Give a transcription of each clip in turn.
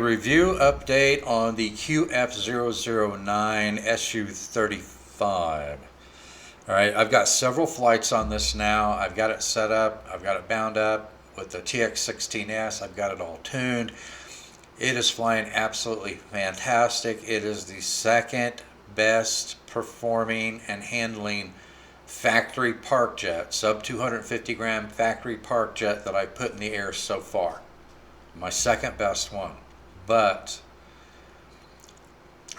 Review update on the QF009 SU-35. All right, I've got several flights on this now. I've got it set up. I've got it bound up with the TX16S. I've got it all tuned. It is flying absolutely fantastic. It is the second best performing and handling factory Parkjet, sub-250g factory Parkjet that I put in the air so far. My second best one. But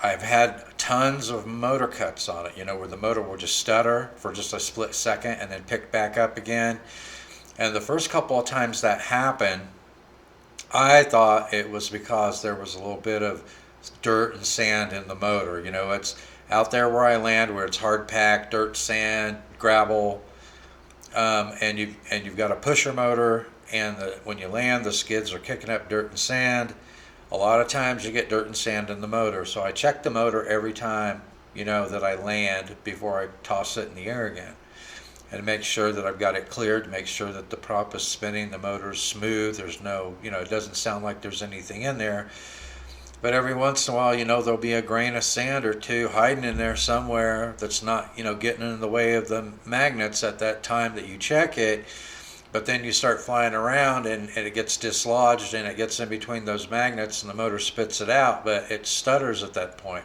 I've had tons of motor cuts on it, where the motor will just stutter for just a split second and then pick back up again. And the first couple of times that happened, I thought it was because there was a little bit of dirt and sand in the motor. It's out there where I land, where it's hard packed, dirt, sand, gravel, and you've got a pusher motor, and when you land, the skids are kicking up dirt and sand. A lot of times you get dirt and sand in the motor, so I check the motor every time, that I land before I toss it in the air again, and make sure that I've got it cleared, make sure that the prop is spinning, the motor's smooth, there's no, it doesn't sound like there's anything in there. But every once in a while, there'll be a grain of sand or two hiding in there somewhere that's not, getting in the way of the magnets at that time that you check it. But then you start flying around and it gets dislodged and it gets in between those magnets and the motor spits it out, but it stutters at that point.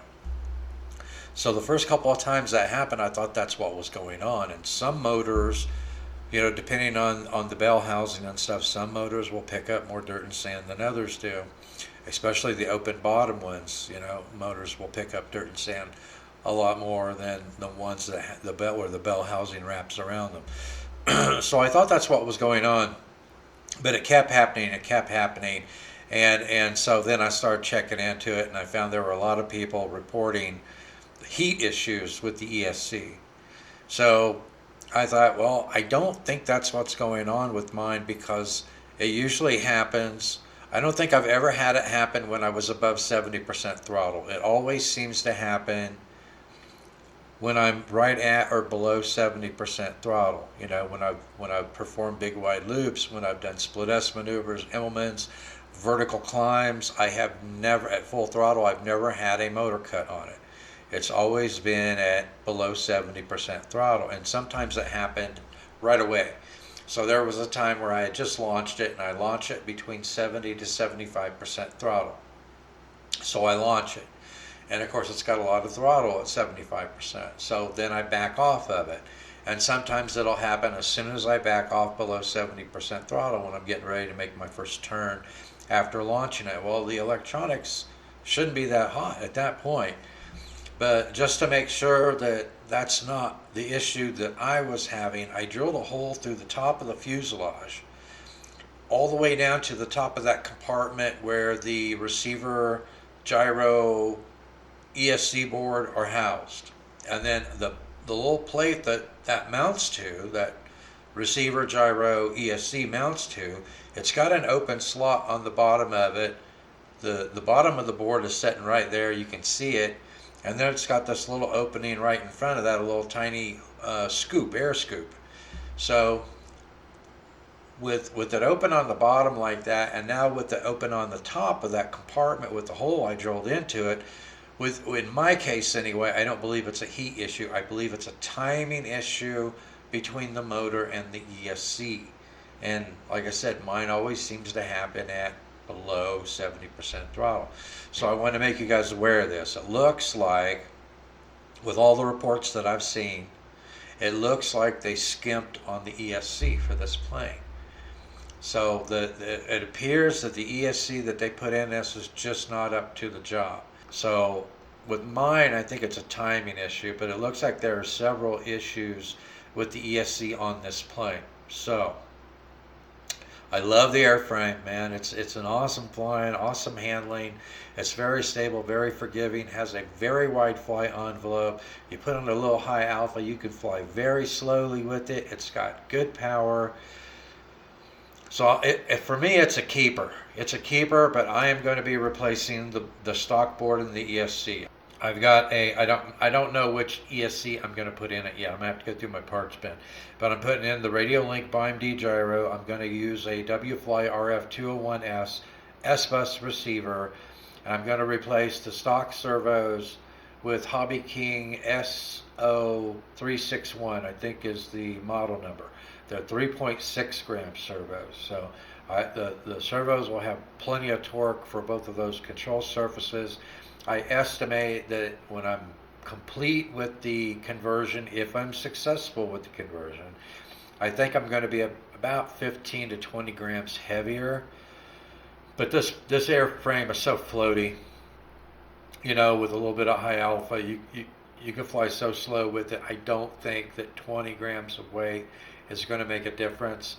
So the first couple of times that happened, I thought that's what was going on. And some motors, depending on the bell housing and stuff, some motors will pick up more dirt and sand than others do. Especially the open bottom ones, motors will pick up dirt and sand a lot more than the ones that the bell housing wraps around them. So I thought that's what was going on, but it kept happening, and so then I started checking into it, and I found there were a lot of people reporting heat issues with the ESC. So I thought, well, I don't think that's what's going on with mine, because it usually happens. I don't think I've ever had it happen when I was above 70% throttle. It always seems to happen when I'm right at or below 70% throttle. When I've performed big wide loops, when I've done split S maneuvers, Immelmans, vertical climbs, I have never, at full throttle, I've never had a motor cut on it. It's always been at below 70% throttle, and sometimes it happened right away. So there was a time where I had just launched it, and I launched it between 70 to 75% throttle. So I launch it. And of course, it's got a lot of throttle at 75%. So then I back off of it. And sometimes it'll happen as soon as I back off below 70% throttle when I'm getting ready to make my first turn after launching it. Well, the electronics shouldn't be that hot at that point. But just to make sure that that's not the issue that I was having, I drilled a hole through the top of the fuselage, all the way down to the top of that compartment where the receiver, gyro, ESC board are housed. And then the little plate that mounts to, that receiver, gyro, ESC mounts to, it's got an open slot on the bottom of it. The bottom of the board is sitting right there, you can see it. And then it's got this little opening right in front of that, a little tiny air scoop. So with it open on the bottom like that, and now with it open on the top of that compartment with the hole I drilled into it, in my case anyway, I don't believe it's a heat issue. I believe it's a timing issue between the motor and the ESC. And like I said, mine always seems to happen at below 70% throttle. So I want to make you guys aware of this. It looks like, with all the reports that I've seen, it looks like they skimped on the ESC for this plane. So it appears that the ESC that they put in this is just not up to the job. So with mine, I think it's a timing issue, but it looks like there are several issues with the ESC on this plane. So I love the airframe, man. It's an awesome flying, awesome handling. It's very stable, very forgiving, has a very wide flight envelope. You put on a little high alpha, you can fly very slowly with it. It's got good power. So for me, it's a keeper. It's a keeper, but I am going to be replacing the stock board and the ESC. I've got I don't know which ESC I'm going to put in it yet. I'm going to have to go through my parts bin. But I'm putting in the Radiolink BIMD gyro. I'm going to use a WFly RF 201S S-bus receiver, and I'm going to replace the stock servos with Hobby King SO-361, I think is the model number. They're 3.6 gram servos, so the servos will have plenty of torque for both of those control surfaces. I estimate that when I'm complete with the conversion, if I'm successful with the conversion, I think I'm going to be about 15 to 20 grams heavier. But this airframe is so floaty, with a little bit of high alpha, you can fly so slow with it. I don't think that 20 grams of weight is going to make a difference,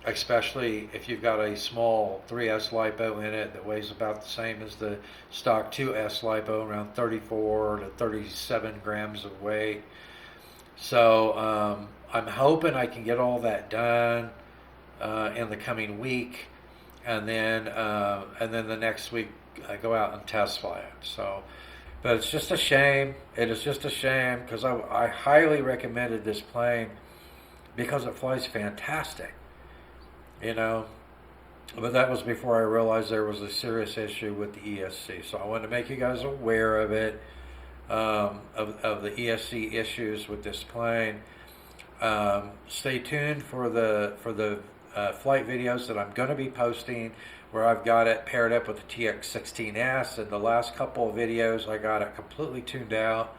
especially if you've got a small 3S LiPo in it that weighs about the same as the stock 2S LiPo, around 34 to 37 grams of weight. So I'm hoping I can get all that done in the coming week, and then the next week I go out and test fly it. So, but it's just a shame. It is just a shame because I highly recommended this plane because it flies fantastic, But that was before I realized there was a serious issue with the ESC. So I wanted to make you guys aware of it, of the ESC issues with this plane. Stay tuned for the flight videos that I'm going to be posting, where I've got it paired up with the TX16S. And the last couple of videos, I got it completely tuned out.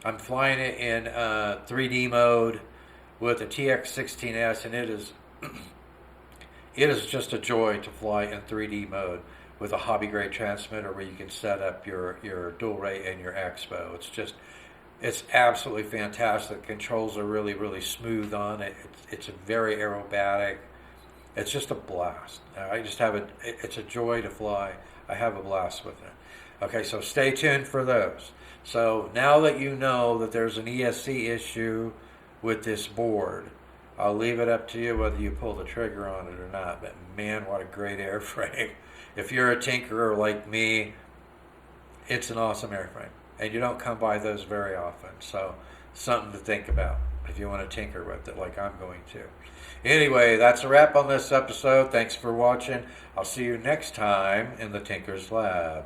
I'm flying it in 3D mode with the TX16S, and it is just a joy to fly in 3D mode with a hobby grade transmitter where you can set up your dual rate and your expo. It's absolutely fantastic. The controls are really, really smooth on it. It's very aerobatic. It's just a blast. It's a joy to fly. I have a blast with it. Okay, so stay tuned for those. So now that you know that there's an ESC issue with this board, I'll leave it up to you whether you pull the trigger on it or not. But man, what a great airframe. If you're a tinkerer like me, it's an awesome airframe. And you don't come by those very often. So something to think about if you want to tinker with it like I'm going to. Anyway, that's a wrap on this episode. Thanks for watching. I'll see you next time in the TinkerzLab.